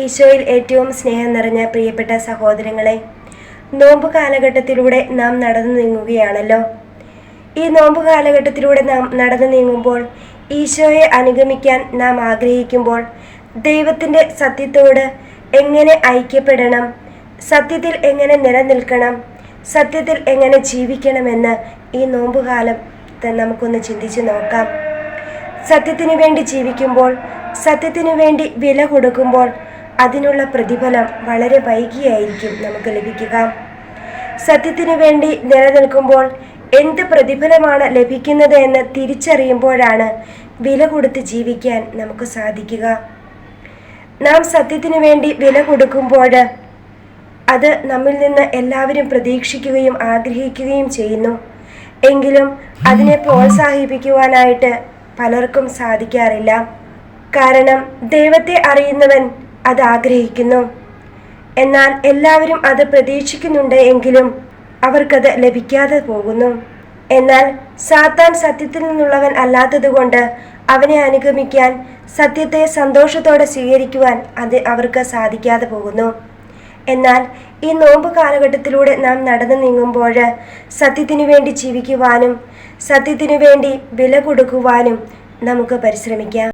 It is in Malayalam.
ഈശോയിൽ ഏറ്റവും സ്നേഹം നിറഞ്ഞ പ്രിയപ്പെട്ട സഹോദരങ്ങളെ, നോമ്പ് കാലഘട്ടത്തിലൂടെ നാം നടന്നു നീങ്ങുകയാണല്ലോ. ഈ നോമ്പ് കാലഘട്ടത്തിലൂടെ നാം നടന്നു നീങ്ങുമ്പോൾ, ഈശോയെ അനുഗമിക്കാൻ നാം ആഗ്രഹിക്കുമ്പോൾ, ദൈവത്തിൻ്റെ സത്യത്തോട് എങ്ങനെ ഐക്യപ്പെടണം, സത്യത്തിൽ എങ്ങനെ നിലനിൽക്കണം, സത്യത്തിൽ എങ്ങനെ ജീവിക്കണമെന്ന് ഈ നോമ്പുകാലത്ത് നമുക്കൊന്ന് ചിന്തിച്ച് നോക്കാം. സത്യത്തിനു വേണ്ടി ജീവിക്കുമ്പോൾ, സത്യത്തിനു വേണ്ടി വില കൊടുക്കുമ്പോൾ അതിനുള്ള പ്രതിഫലം വളരെ വൈകിയായിരിക്കും നമുക്ക് ലഭിക്കുക. സത്യത്തിനു വേണ്ടി നിലനിൽക്കുമ്പോൾ എന്ത് പ്രതിഫലമാണ് ലഭിക്കുന്നത് എന്ന് തിരിച്ചറിയുമ്പോഴാണ് വില കൊടുത്ത് ജീവിക്കാൻ നമുക്ക് സാധിക്കുക. നാം സത്യത്തിനു വേണ്ടി വില കൊടുക്കുമ്പോൾ അത് നമ്മിൽ നിന്ന് എല്ലാവരും പ്രതീക്ഷിക്കുകയും ആഗ്രഹിക്കുകയും ചെയ്യുന്നു. എങ്കിലും അതിനെ പ്രോത്സാഹിപ്പിക്കുവാനായിട്ട് പലർക്കും സാധിക്കാറില്ല. കാരണം ദൈവത്തെ അറിയുന്നവൻ അത് ആഗ്രഹിക്കുന്നു. എന്നാൽ എല്ലാവരും അത് പ്രതീക്ഷിക്കുന്നുണ്ട് എങ്കിലും അവർക്കത് ലഭിക്കാതെ പോകുന്നു. എന്നാൽ സാത്താൻ സത്യത്തിൽ നിന്നുള്ളവൻ അല്ലാത്തതുകൊണ്ട് അവനെ അനുഗമിക്കാൻ, സത്യത്തെ സന്തോഷത്തോടെ സ്വീകരിക്കുവാൻ അവർക്ക് സാധിക്കാതെ പോകുന്നു. എന്നാൽ ഈ നോമ്പ് കാലഘട്ടത്തിലൂടെ നാം നടന്നു നീങ്ങുമ്പോൾ സത്യത്തിനു വേണ്ടി ജീവിക്കുവാനും സത്യത്തിനു വേണ്ടി വില കൊടുക്കുവാനും നമുക്ക് പരിശ്രമിക്കാം.